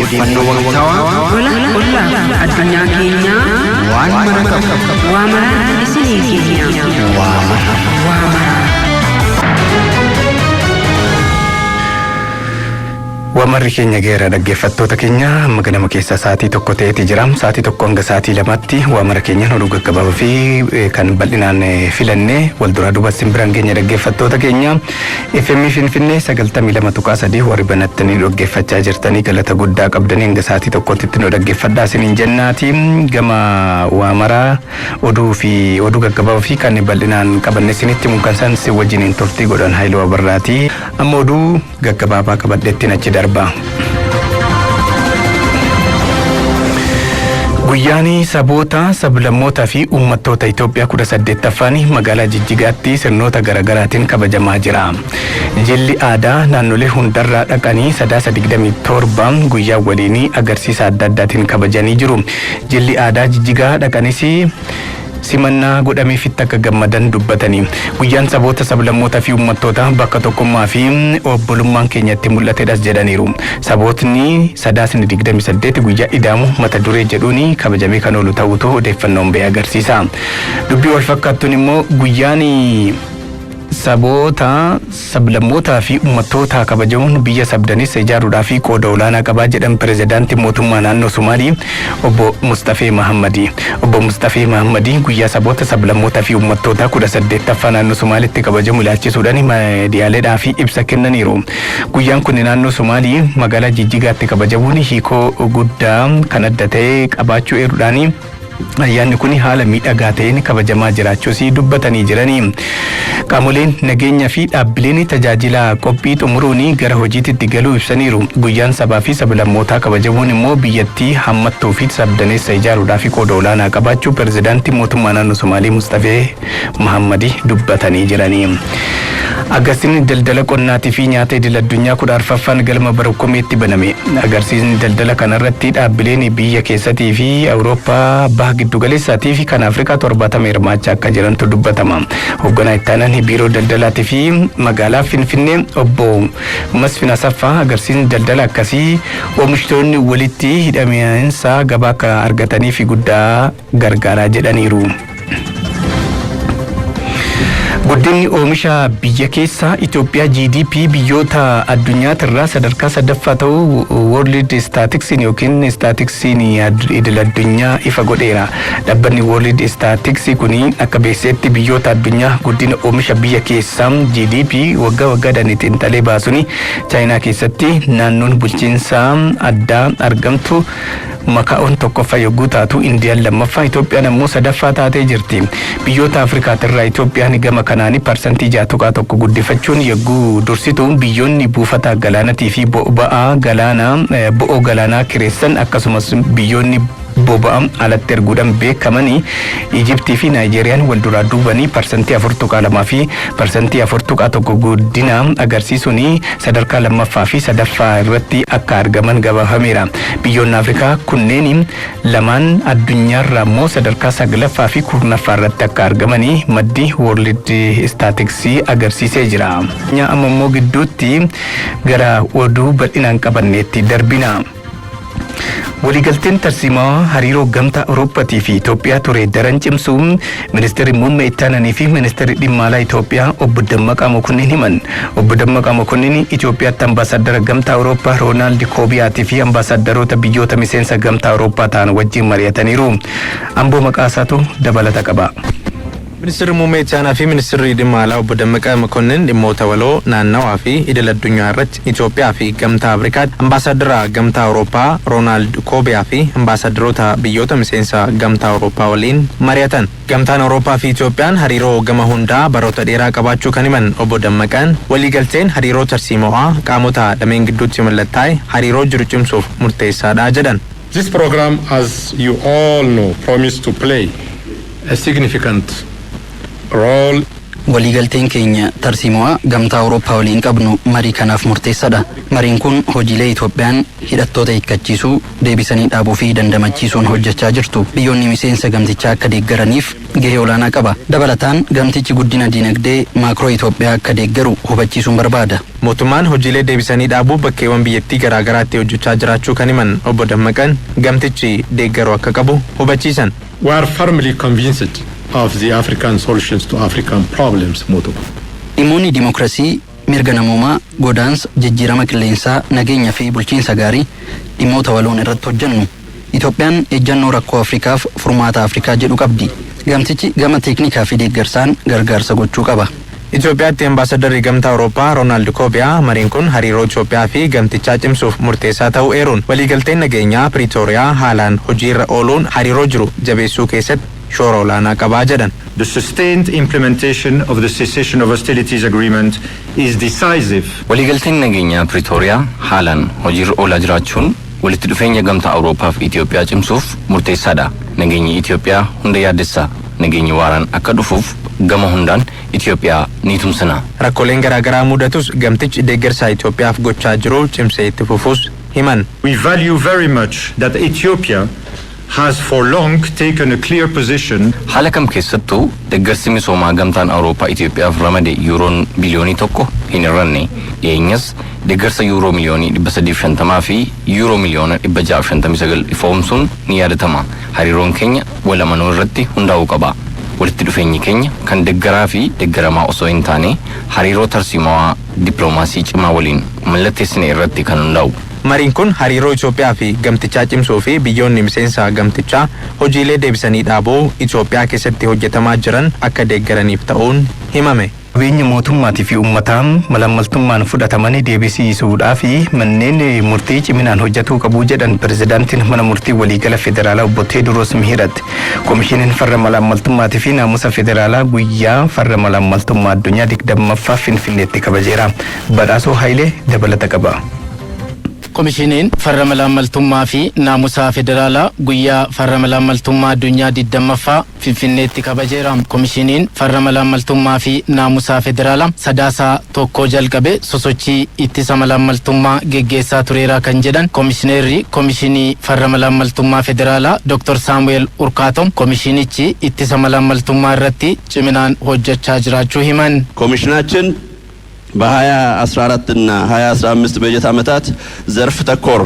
odeeffannoo waqtaawaa Ola addunyaa keenya waan mara qabu waa mara isinii keenya waa mara. Wamarri keenya geera dhaggeeffattoota keenya amma ganama keessa sa'aatii tokko ta'eeti jira. Sa'aatii tokko hanga sa'aatii lamaatti waamara keenya oduu gaggabaabaa fi kan bal'inaan filannee wal duraa duuba simbiraan keenya dhaggeeffattoota keenya FM Finfinnee 92.3 warri banattanii dhaggeeffachaa jirtanii galata guddaa qabdanii hanga sa'aatii tokkotti nu dhaggeeffadhaa isiniin jennaati. Gama waamara oduu fi oduu gaggabaabaa fi kan bal'inaan qabanne isinitti mukaan isaan si wajjiniin turtii godhan Haayiluu Abarraati. Amma oduu gaggabaabaa qabadheetti achi darba. Guyyaanii saboota sablammootaa fi uummattoota Itoophiyaa 18ffaan magaalaa Jijjigaatti sirnoota garaagaraatiin kabajamaa jira. Jilli aadaa naannolee hundarraa dhaqanii 27 guyyaa waliinii agarsiisa adda addaatiin kabajanii jiru. Jilli aadaa Jijjigaa dhaqanis simannaa godhameefitti akka gammadan dubbatanii guyyaan saboota sablammootaa fi uummattoota bakka tokkummaa fi obbolummaan keenyatti mul'atedhas jedhaniiru. Sabootni 28 guyyaa idaamu mata duree jedhuun kabajamee kan oolu ta'utu odeeffannoon ba'ee agarsiisa. Dubbii wal fakkaattuun immoo guyyaan saboota sablammootaa fi uummattoota kabajamuun biyya sabdanis ijaaruudhaaf qooda olaanaa qabaa jedhan pirezidaantii mootummaa naannoo Somaalii obbo Mustafee Mahammadi. Obbo Mustafee Mahammadi guyyaa saboota sablammootaa fi uummattoota 18ffaa naannoo Somaaliitti kabajamu ilaalchisuudhaan miidiyaaleedhaaf ibsa kennaniiru. Guyyaan kun naannoo Somaalii magaalaa Jijjigaatti kabajamuun hiikoo guddaa kan adda ta'e qabaachuu eeruudhaan ayyaanni kun haala miidhagaa ta'een kabajamaa jiraachuus dubbatanii jiranii. Qaamoleen nageenyaa fi dhaabbileen tajaajila qophii xumuruun gara hojiitti galuu ibsaniiru. Guyyaan sabaa fi sablammootaa kabajamuun immoo biyyattii hammattuu fi sabdaneessa ijaaruudhaaf qooda olaanaa qabaachuu pirezidaantii mootummaa naannoo Somaalii Mustafee Mahammadi dubbatanii jiranii. Agarsiisni daldala qonnaatii fi nyaata idil addunyaa 14ffaan galma Barokkomeetti baname. Agarsiisni daldala kanarratti dhaabbileen biyya keessaatii fi Awurooppaa baha giddu galeessaatii fi kan Afrikaa 70 hirmaachaa akka jirantu dubbatama. Hoogganaa itti aanaa biiroo daldalaatii fi magaalaa Finfinnee obbo Masfin Asaffaa agarsiisni daldala akkasii oomishtoonni walitti hidhamiinsa gabaa akka argataniif guddaa gargaaraa jedhaniiru. Guddinni oomisha biyya keessaa Itoophiyaa GDP biyyoota addunyaarraa sadarkaa sadaffaa ta'uu World Statistics yookiin Statistics idil addunyaa ifa godheera. Dhaabbanni World Statistics kun akka beeksisetti biyyoota addunyaa guddina oomisha biyya keessaa GDP waggaa waggaadhaan xiinxalee baasuun Chaayinaa keessatti naannoon bulchiinsa addaa argamtu makaa'oon tokkoffaa yogguu taatu Indiyaan lammaffaa Itoophiyaan ammoo sadaffaa taatee jirti. Biyyoota Afrikaatirraa Itoophiyaan gama kanaan parsantii 6.1 guddifachuun yogguu dursitu biyyoonni buufata galaanaatii fi bo'oo galaanaa kireessan akkasumas biyyoonni boba'aa alatti erguudhaan beekamanii Ijiptii fi Naayijeeriyaan wal duraa duubanii parsantii 4.2 fi parsantii 4.1 guddina agarsiisuun sadarkaa lammaffaa fi sadaffaa irratti akka argaman gabaafameera. Biyyoonni Afrikaa kunneen lamaan addunyaarraa immoo sadarkaa 9ffaa fi 10ffaa irratti akka argamanii maddi World Statistics agarsiisee jira. Amma immoo gidduutti gara oduu bal'inaan qabanneetti darbina. Waliigalteen tarsiimaa hariiroo gamtaa Awurooppaatii fi Itoophiyaa ture daran cimsuun ministeerri muummee itti aananii fi ministeerri dhimma alaa Itoophiyaa obbo Dammaqaa Mokonnin himan. Obbo Dammaqaa Mokonnin Itoophiyaatti ambaasaadara gamtaa Awurooppaa Roonaald Koobiyaatii fi ambaasaadaroota biyyoota miseensa gamtaa Awurooppaa ta'an wajjin mari'ataniiru. Amboo maqaasaatu dabalata qaba. Ministeerri muummee itti aanaa fi ministeerri dhimma alaa obbo Dammaqaa Mokonnin dhimmoota waloo naannawaa fi idil addunyaa irratti Itoophiyaa fi gamtaa Afrikaatti ambaasaadara gamtaa Awurooppaa Roonaald Koobiyaa fi ambaasaadaroota biyyoota miseensa gamtaa Awurooppaa waliin mari'atan. Gamtaan Awurooppaa fi Itoophiyaan hariiroo gama hundaa baroota dheeraa qabaachuu kan himan obbo Dammaqaan waliigalteen hariiroo tarsiimoo qaamota lameen gidduutti mallattaa'e hariiroo jiru cimsuuf murteessaadha jedhan. This program, as you all know, promised to play a significant role waliigalteen keenya tarsiimoo gamtaa Awurooppaa waliin qabnu marii kanaaf murteessaadha. Mariin kun hojiilee Itoophiyaan hidhattoota hiikkachiisuu, deebisanii dhaabuu fi dandamachiisuun hojjechaa jirtu biyyoonni miseensa gamtichaa akka deeggaraniif gahee olaanaa qaba. Dabalataan gamtichi guddina dinagdee maakroo Itoophiyaa akka deeggaru hubachiisuun barbaada. Mootummaan hojiilee deebisanii dhaabuu bakkeewwan biyyattii garaagaraatti hojjechaa jiraachuu kan himan obbo Dammaqaan gamtichi deeggaru akka qabu hubachiisan. We are firmly convinced of the African solutions to African problems motto. Dhimmoonni dimokiraasii, mirga namoomaa, godaansa, jijjiirama qilleensaa, nageenya fi bulchiinsa gaarii dhimmoota waloon irratti hojjennu. Itoophiyaan ejjannoo rakkoo Afrikaaf furmaata Afrikaa jedhu qabdi. Gamtichi gama teeknikaa fi deeggarsaan gargaarsa gochuu qaba. Itoophiyaatti ambaasadarri gamtaa Awurooppaa Roonaald Koobiyaa mariin kun hariiroo Itoophiyaa fi gamtichaa cimsuuf murteessaa ta'uu eeruun waliigalteen nageenyaa Piriitooriyaa haalaan hojiirra ooluun hariiroo jiru jabeessuu keessatti shoora olaanaa qabaa jedhan. The sustained implementation of the cessation of hostilities agreement is decisive. Waliigalteen nageenyaa Piriitooriyaa haalaan hojiirra oolaa jiraachuun walitti dhufeenya gamtaa Awurooppaa fi Itoophiyaa cimsuuf murteessaadha. Nageenyi Itoophiyaa hunda yaaddessa. Nageenyi waaraan akka dhufuuf gama hundaan Itoophiyaa ni tumsina. Rakkooleen garaagaraa mudatus gamtichi deeggarsa Itoophiyaaf gochaa jiru cimsee itti fufuus himan. We value very much that Ethiopia has for long taken a clear position. Haala kam keessattuu deeggarsi misoomaa gamtaan Awurooppaa Itoophiyaaf ramade yuuroon biliyoonii tokko hin irranne. Dhiyeenyas deeggarsa yuuroo miliyoonii 350 fi yuuroo miliyoona 659 ifoomsuun ni yaadatama. Hariiroon keenya walamanuu irratti hundaa'uu qaba. Walitti dhufeenyi keenya kan deeggaraa fi deeggaramaa osoo hin taane hariiroo tarsiimoo dippiloomaasii cimaa waliin mallatteessine irratti kan hundaa'u. Mariin kun hariiroo Itoophiyaa fi gamtichaa cimsuu fi biyyoonni miseensa gamtichaa hojiilee deebisanii dhaabuu Itoophiyaa keessatti hojjetamaa jiran akka deeggaraniif ta'uun himame. Qabeenya mootummaatii fi uummataan malaammaltummaan fudhatamanii deebisiisuudhaa fi manneen murtii ciminaan hojjetuu qabu jedhan pirezidaantiin mana murtii waliigala federaalaa obbo Teediroos Mihirat. Komishiiniin farra malaammaltummaatii fi naamusa federaalaa guyyaa farra malaammaltummaa addunyaa 20ffaa Finfinneetti kabajeera. Badhaasoo Haayilee dabalata qaba. Komishiniin farra malaammaltummaa fi naamusa federaalaa guyyaa farra malaammaltummaa addunyaa 20ffaa Finfinneetti kabajeera. Komishiniin farra malaammaltummaa fi naamusa federaalaa sadaasaa tokko jalqabe sosochii ittisa malaammaltummaa geggeessaa tureera kan jedhan komishineerri komishinii farra malaammaltummaa federaalaa Dr. Saamu'eel Urkaatom komishinichi ittisa malaammaltummaa irratti ciminaan hojjechaa jiraachuu himan. Komishinaችን በ2014 እና 2015 በጀት ዓመታት ዘርፍ ተኮር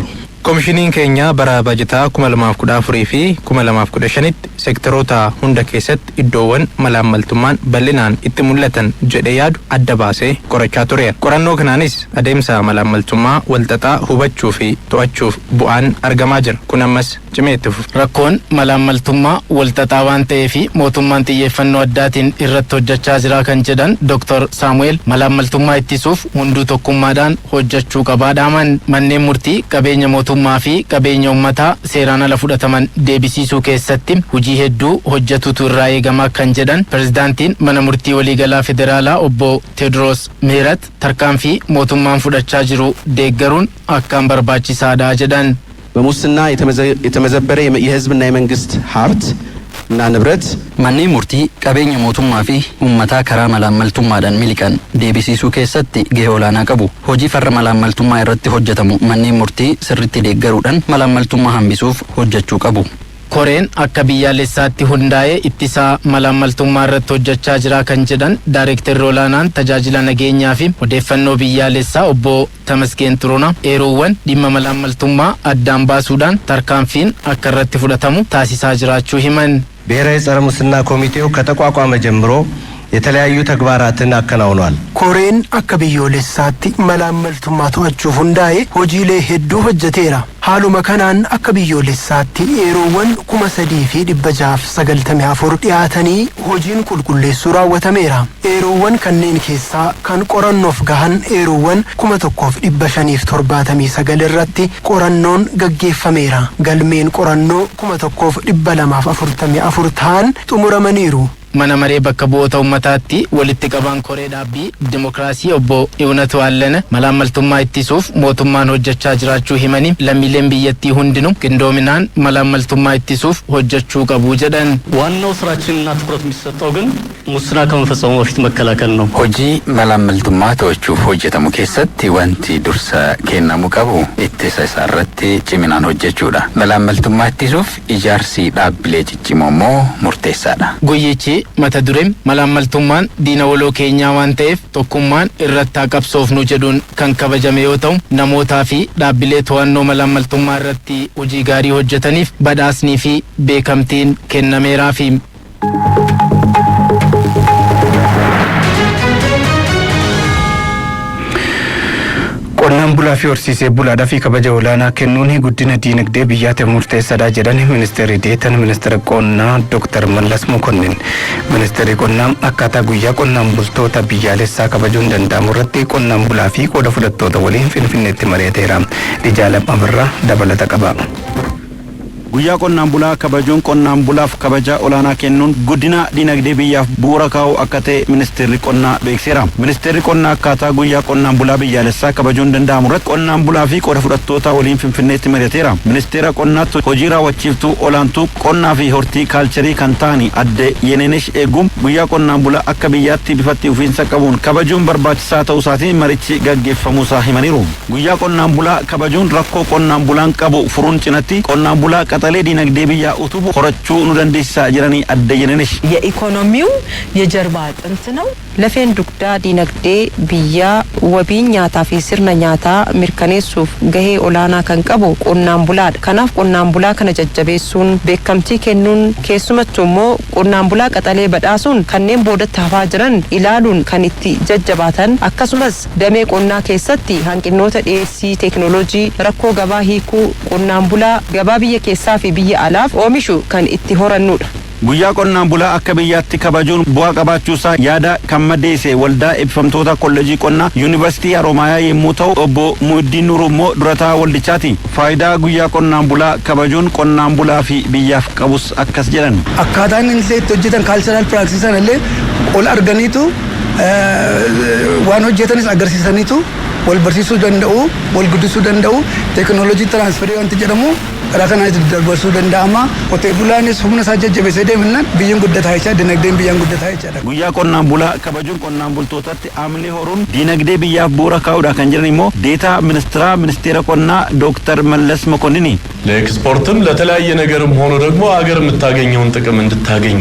Komishiniin keenya bara bajataa 2014 fi 2015tti seektaroota hunda keessatti iddoowwan malaammaltummaan bal'inaan itti mul'atan jedhee yaadu adda baasee qorachaa tureera. Qorannoo kanaanis adeemsa malaammaltummaa walxaxaa hubachuu fi to'achuuf bu'aan argamaa jira. Kun ammas cimee itti fufa. Rakkoon malaammaltummaa walxaxaa waan ta'eef mootummaan xiyyeeffannoo addaatiin irratti hojjechaa jira kan jedhan Dr. Saamu'eel malaammaltummaa ittisuuf hunduu tokkummaadhaan hojjechuu qabaadhaaman manneen murtii qabeenya mootummaa fi qabeenya uummataa seeraan ala fudhataman deebisiisuu keessatti hojii hedduu hojjetutu irraa eegama kan jedhan pirezidaantiin mana murtii waliigalaa federaalaa obbo Teediroos Mihirat tarkaanfii mootummaan fudhachaa jiru deeggaruun akkaan barbaachisaadha jedhan. በሙስና የተመዘበረ የህዝብና የመንግስት ሀብት እና ንብረት manneen murtii qabeenya mootummaa fi uummataa karaa malaammaltummaadhaan miliqan deebisiisuu keessatti gahee olaanaa qabu. Hojii farra malaammaltummaa irratti hojjetamu manneen murtii sirriitti deeggaruudhaan malaammaltummaa hambisuuf hojjechuu qabu. Koreen akka biyyaalessaatti hundaa'ee ittisaa malaammaltummaa irratti hojjechaa jira kan jedhan Daayirektarri olaanaan tajaajila nageenyaa fi odeeffannoo biyyaalessaa obbo Tamasgeen Xuruunaa eeruuwwan dhimma malaammaltummaa addaan baasuudhaan tarkaanfiin akka irratti fudhatamu taasisaa jiraachuu himan. ብሔራዊ ጸረ ሙስና ኮሚቴው ከተቋቋመ ጀምሮ የተለያዩ ተግባራትን አከናውኗል። ኮሬን akka biyyoolessaatti malaammaltummaa to'achuuf hundaa'ee hojiilee hedduu hojjeteera. Haaluma kanaan akka biyyoolessaatti yeroowwan 3694 dhiyaatanii hojiin qulqulleessuu raawwatameera. Yeroowwan kanneen keessaa kan qorannoof gahan yeroowwan 1579 irratti qorannoon gaggeeffameera. Galmeen qorannoo 1244 ta'an xumuramaniiru. Mana maree bakka bu'oota uummataatti walitti qabaan koree dhaabbii dimokiraasii obbo Iwunatu Allana malaammaltummaa ittisuuf mootummaan hojjechaa jiraachuu himanii lammiileen biyyattii hundinuu qindoominaan malaammaltummaa ittisuuf hojjechuu qabu jedhan. ዋናው ስራችንና ትኩረት የሚሰጠው ግን ሙስና ከመፈጸሙ በፊት መከላከል ነው። Hojii malaammaltummaa to'achuuf hojjetamu keessatti wanti dursa kennamu qabu ittisa isaa irratti ciminaan hojjechuudha. Malaammaltummaa ittisuuf ijaarsi dhaabbilee ciccimoo immoo murteessaadha. Guyyichi mata dureen malaammaltummaan diina waloo keenyaa waan ta'eef tokkummaan irratti qabsoofnu jedhuun kan kabajame yoo ta'u namootaa fi dhaabbilee to'annoo malaammaltummaa irratti hojii gaarii hojjetaniif badhaasnii fi beekamtiin kennameeraa fi Qonnaan bulaa fi horsiisee bulaadhaa fi kabaja olaanaa kennuun guddina diinagdee biyyaatiif murteessaadha jedhan ministeerri deetan ministeera qonnaa Dr. Mallas Mokonnin. Ministeerri qonnaa akkaataa guyyaa qonnaan bultoota biyyaalessaa kabajuun danda'amu irratti qonnaan bulaa fi qooda fudhattoota waliin Finfinneetti mari'ateera. Lijaalam Abarraa dabalata qaba. Guyyaa qonnaan bulaa kabajuun qonnaan bulaaf kabaja olaanaa kennuun guddina diinagdee biyyaaf bu'uura kaa'u akka ta'e ministeerri qonnaa beekseera. Ministeerri qonnaa akkaataa guyyaa qonnaan bulaa biyyaalessaa kabajuun danda'amu irratti qonnaan bulaa fi qooda fudhattoota waliin Finfinneetti mari'ateera. Ministeera qonnaatti hojii raawwachiiftuu olaantuu qonnaa fi hortiikaalcharii kan ta'an adde Yenenesh Eegum guyyaa qonnaan bulaa akka biyyaatti bifatti ufiinsa qabuun kabajuun barbaachisaa ta'uu isaatiin marichi gaggeeffamuusaa himaniiru. Guyyaa qonnaan bulaa kabajuun rakkoo qonnaan bulaan qabu furuun cinatti qonnaan bulaa qaxalee diinagdee biyyaa utubu horachuu nu dandeessisaa jiranii adde Yenenesh. የኢኮኖሚው የጀርባ አጥንት ነው። ለፌን ዱግዳ ዲነግዴ ብያ ወቢን ኛታ ፊ ሲርነ ኛታ ሚርከኔሱፍ ገሄ ኦላና ከንቀቡ ቆናን ቡላድ ከናፍ ቆናን ቡላ ከነጀጀቤሱን ቤከምቲ ከኑን ኬሱመቱሞ ቆናን ቡላ ቀጠሌ በዳሱን ከኔም ቦደት ታፋ ጅረን ኢላሉን ከንቲ ጀጀባተን አከሱመስ ደሜ ቆና ኬሰቲ ሃንቂኖተ ዴሲ ቴክኖሎጂ ረኮ ገባ ሂኩ ቆናን ቡላ ገባ ብየ ኬሳ ፊ ብየ አላፍ ኦሚሹ ከን ኢቲ ሆረኑድ Guyyaa qonnaan bulaa akka biyyaatti kabajuun bu'aa qabaachuusaa yaada kan maddeesse waldaa eebbifamtoota kolleejii qonnaa yuunivarsiitii Haroomayaa yommuu ta'u obbo Muuddiin Nuur immoo durataa waldichaati. Faayidaa guyyaa qonnaan bulaa kabajuun qonnaan bulaa fi biyyaaf qabus akkas jedhan. Akkaataan inni itti hojjetan kaalcharaal piraaksisan illee ol arganiitu waan hojjetanis agarsiisaniitu wal barsiisuu danda'u, wal guddisuu danda'u, teekinooloojii tiraansferii wanti jedhamu karaa kanatti dabarsuu danda'ama. Qotee bulaanis humna isaa jajjabeessee deemnaan biyyiin guddataa jecha dinagdeen biyyaan guddataa jechaadha. Guyyaa qonnaan bulaa kabajuun qonnaan bultootatti aamilee horuun dinagdee biyyaaf bu'uura kaa'uudha kan jedhan immoo deetaa ministeera qonnaa Dr. Mallas Mokonnini. ለኤክስፖርትም ለተለያየ ነገርም ሆኖ ደግሞ አገር የምታገኘውን ጥቅም እንድታገኝ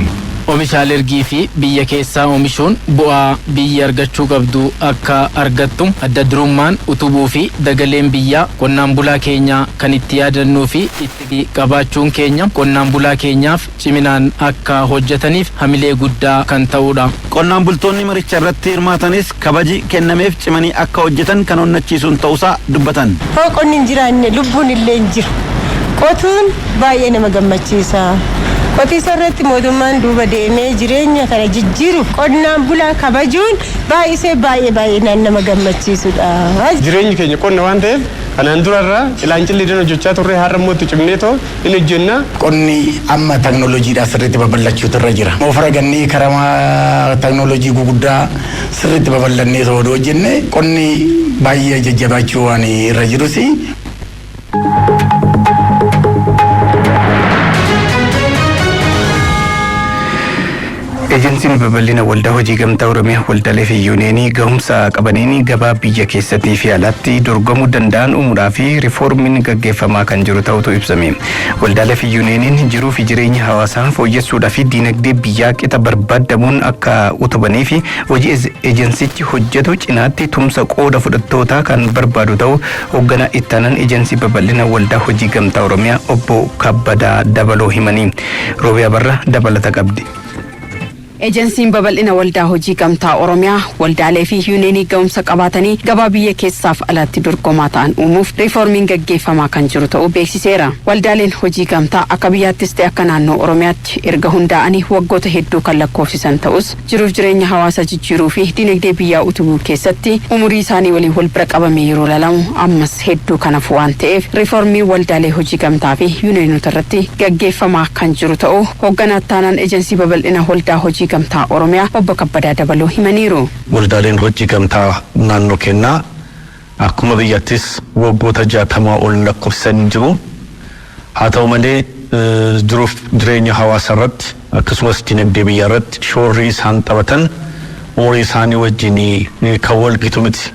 Oomishaalee ergii fi biyya keessaa oomishuun bu'aa biyya argachuu qabdu akka argattu adda durummaan utubuu fi dagaleen biyyaa qonnaan bulaa keenyaa kan itti yaadannuu fi itti qabaachuun keenya qonnaan bulaa keenyaaf ciminaan akka hojjetaniif hamilee guddaa kan ta'udha. Qonnaan bultoonni maricha irratti hirmaatanis kabaji kennameef cimanii akka hojjetan kan onnachiisuun ta'uusaa dubbatan. Qonni hin jiraanne lubbuun illee hin jiru. Qotuun baay'ee nama gammachiisa. Qotiisa irratti mootummaan duuba deemee jireenya kana jijjiiru qonnaan bulaa kabajuun baay'ee nama gammachiisudha. Jireenyi keenya qonna waan ta'eef kanaan durarraa ilaancillee dana hojjechaa turre har'a immoo itti cimneetoo in hojjenna. Qonni amma teknooloojiidhaan sirriitti babal'achuutu irra jira. Ofirra gannee karaa teknooloojii guguddaa sirriitti babal'annee osoo hojjenne qonni baay'ee jajjabaachuu waan irra jirus. Ejensiin babal'ina waldaa hojii gamtaa Oromiyaa waldaalee fi yuuneenii gahumsa qabaniin gabaa biyya keessattii fi alatti dorgomuu danda'an uumuudhaa fi riiformiin gaggeeffamaa kan jiru ta'utu ibsame. Waldaalee fi yuuneeniin jiruu fi jireenya hawaasaa fooyyessuudhaa fi diinagdee biyyaa qixa barbaadamuun akka utubanii fi hojii ejensichi hojjetu cinaatti tumsa qooda fudhattootaa kan barbaadu ta'u hoogganaa ittaanan ejensii babal'ina waldaa hojii gamtaa Oromiyaa obbo Kabbadaa Dabaloo himanii. Roobiyaa Barra dabalata qabdi. Ejensiin babal'ina waldaa hojii gamtaa Oromiyaa waldaalee fi yuuneenii gahumsa qabaatanii gabaa biyya keessaaf alatti dorgomaa ta'an uumuuf riiformiin gaggeeffamaa kan jiru ta'uu beeksiseera. Waldaaleen hojii gamtaa akka biyyaattis ta'e akka naannoo Oromiyaatti erga hundaa'anii waggoota hedduu kan lakkoofsisan ta'us jiruuf jireenya hawaasa jijjiiruu fi dinagdee biyyaa utubuu keessatti umurii isaanii waliin wal bira qabamee yeroo lalamu ammas hedduu kanaaf waan ta'eef riiformii waldaalee hojii gamtaa fi yuuneenota irratti gaggeeffamaa kan jiru ta'uu hoogganaa ittaanaan ejensii babal'ina waldaa hojii gamtaa Oromiyaa obbo Kabbadaa Dabaloo himaniiru. Waldaaleen hojii gamtaa naannoo keenyaa akkuma biyyattis waggoota 60 ol lakkoofsan jiru. Haa ta'u malee jiruuf jireenya hawaasa irratti akkasumas dinagdee biyya irratti shoorri isaan taphatan umurii isaanii wajjin kan wal gitu miti.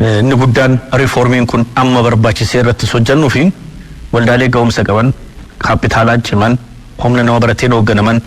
Inni guddaan riiformiin kun amma barbaachisee irratti hojjannuu fi waldaalee ga'umsa qaban kaapitaalaan ciman humna nama barateen hoogganaman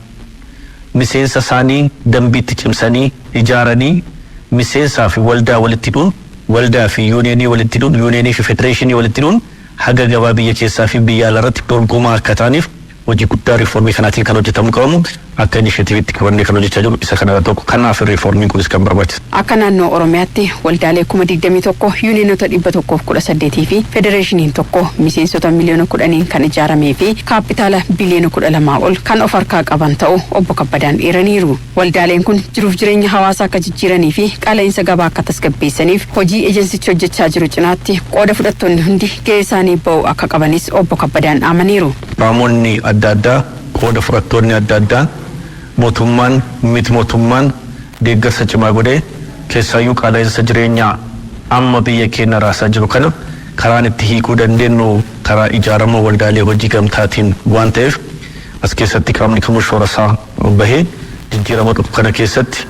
miseensa isaanii dambiitti cimsanii ijaaranii miseensaa fi waldaa walitti hidhuun waldaa fi yuuniyeenii walitti hidhuun yuuniyeenii fi federeeshinii walitti hidhuun haga gabaa biyya keessaa fi biyya alaa irratti dorgomaa akka ta'aniif hojii guddaa riiformii kanaatiin kan hojjetamu qabamu akka inishatiivitti qabannee kan hojjechaa jiru isa kana tokko kanaaf riiformiin kunis kan barbaachisa. Akka naannoo Oromiyaatti waldaalee 21,000 yuuniyoonota 118 fi federeeshiniin tokko miseensota miliyoona 10 kan ijaaramee fi kaapitaala biliyoona 12 ol kan of harkaa qaban ta'uu obbo Kabbadaan eeraniiru. Waldaaleen kun jiruuf jireenya hawaasaa akka jijjiiranii fi qaala'insa gabaa akka tasgabbeessaniif hojii ejensichi hojjechaa jiru cinaatti qooda fudhattoonni hundi gahee isaanii ba'uu akka qabanis obbo Kabbadaan dhaamaniiru. Qaamonni adda addaa qooda fudhattoonni adda addaa mootummaan miti mootummaan deeggarsa cimaa godhee keessaayyuu qaala'insa jireenyaa amma biyya keenya raasaa jiru kana karaan itti hiikuu dandeenyu karaa ijaarama waldaalee hojii gamtaatiin waan ta'eef as keessatti qaamni kamuu shoora isaa bahee jijjiirama dhufu kana keessatti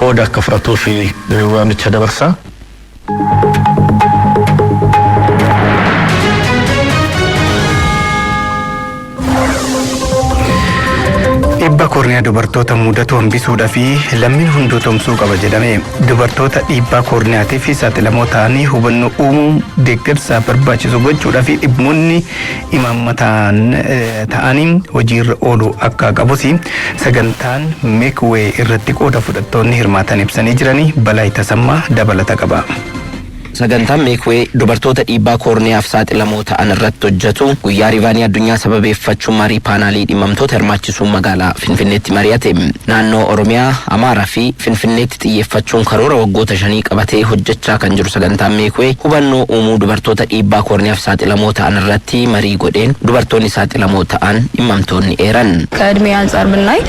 qooda akka fudhatuu fi waamicha dabarsaa. Dhibba koorniyaa dubartoota mudatu hambisuudhaa fi lammiin hunduu tumsuu qaba jedhame dubartoota dhiibbaa koorniyaatiif saaxilamoo ta'anii hubannoo uumuu deeggarsa barbaachisu gochuudhaa fi dhibmoonni imaammataan ta'anii hojiirra ooluu akka qabus sagantaan meekwee irratti qooda fudhattoonni hirmaatan ibsanii jiranii Balaa Tasammaa dabalata qaba. Sagantaan meekwee dubartoota dhiibbaa koorniyaaf saaxilamoo ta'an irratti hojjetu guyyaa riivaanii addunyaa sababeeffachuun marii paanaalii dhimmamtoota hirmaachisuun magaalaa Finfinneetti mari'ate. Naannoo Oromiyaa, Amaaraa fi Finfinneetti xiyyeeffachuun karoora waggoota 5 qabatee hojjechaa kan jiru sagantaan meekwee hubannoo uumuu dubartoota dhiibbaa koorniyaaf saaxilamoo ta'an irratti marii godheen dubartoonni saaxilamoo ta'an dhimmamtoonni eeran. ከእድሜ አንጻር ብናይ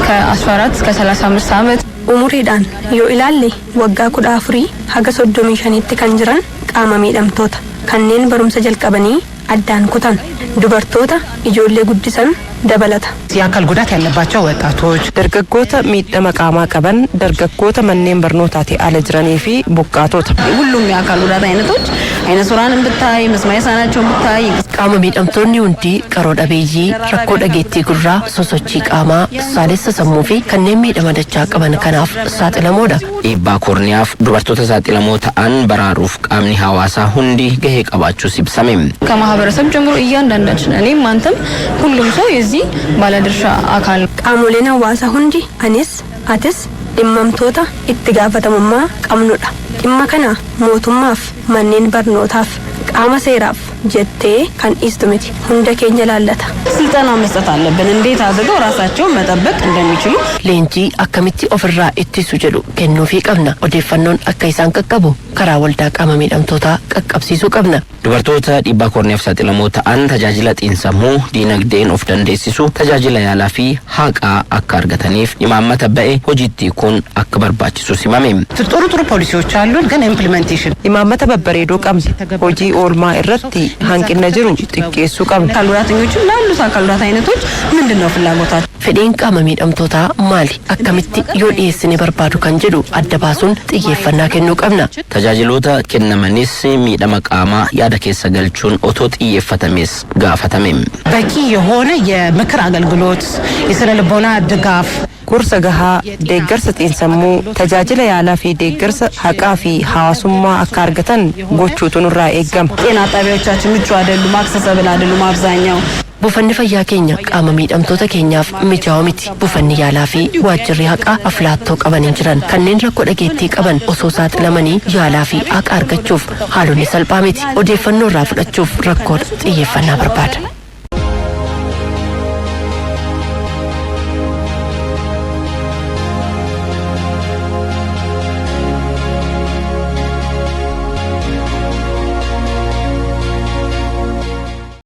ከ14 እስከ 35 ዓመት umuriidhaan yoo ilaalle waggaa 14 haga 35tti kan jiran qaama miidhamtoota kanneen barumsa jalqabanii addaan kutan dubartoota ijoollee guddisan dabalata. የአካል ጉዳት ያለባቸው ወጣቶች dargaggoota miidhama qaamaa qaban dargaggoota manneen barnootaatti ala jiranii fi buqqaatota ሁሉም የአካል ጉዳት አይነቶች አይነ ሱራንን ብታይ መስማት የተሳናቸውን ብታይ qaama miidhamtoonni hundi qaroo dhabeeyyii rakkoo dhageettii gurraa sosochii qaamaa saalessa sammuu fi kanneen miidhama dachaa qaban kanaaf saaxilamoodha. Dhiibbaa koorniyaaf dubartoota saaxilamoo ta'an baraaruuf qaamni hawaasaa hundi gahee qabaachuus ibsame. ከማህበረሰብ ጀምሮ እያንዳንዳችን እኔም አንተም ሁሉም ሰው የዚህ ባለድርሻ አካል qaamoleen hawaasaa hundi anis atis dhimmamtoota itti gaafatamummaa qabnudha. Dhimma kana mootummaaf manneen barnootaaf qaama seeraaf jettee kan dhiistu miti hunda keenya laallata. ስልጠና መስጠት አለብን እንዴት አድርገው ራሳቸውን መጠበቅ እንደሚችሉ leenjii akkamitti ofirraa ittisu jedhu kennuufii qabna odeeffannoon akka isaan qaqqabu karaa waldaa qaama miidhamtootaa qaqqabsiisuu qabna. Dubartoota dhiibbaa koorniyaaf saaxilamoo ta'an tajaajila xiinsammuu diinagdeen of dandeessisu tajaajila yaalaa fi haqaa akka argataniif imaammata ba'e hojiitti kun akka barbaachisu simame. ጥሩ ጥሩ ፖሊሲዎች አሉን ግን ኢምፕሊሜንቴሽን imaammata babbareedoo qabna hojii oolmaa irratti hanqina jiru xiqqeessuu qabna. አካል ጉዳተኞችም ላሉት አካል ጉዳት አይነቶች ምንድነው ፍላጎታቸው? fedhiin qaama miidhamtootaa maali akkamitti yoo dhiyeessine barbaadu kan jedhu adda baasuun xiyyeeffannaa kennuu qabna. Tajaajiloota kennamanis miidhama qaamaa yaada keessa galchuun otoo xiyyeeffatames gaafatame. በቂ የሆነ የምክር አገልግሎት የስነ ልቦና ድጋፍ gorsa gahaa deeggarsa xiinsammuu tajaajila yaalaa fi deeggarsa haqaa fi hawaasummaa akka argatan gochuutu nurraa eeggama. ጤና ጣቢያዎቻችን ምቹ አይደሉም፣ አክሰሰብል አይደሉም አብዛኛው buufanni fayyaa keenya qaama miidhamtoota keenyaaf mijaa'oo miti. Buufanni yaalaa fi waajjirri haqaa aflaattoo qaban hin jiran. Kanneen rakkoo dhageettii qaban osoo saaxilamanii yaalaa fi haqa argachuuf haalonni salphaa miti. Odeeffannoo irraa fudhachuuf rakkoodha xiyyeeffannaa barbaada.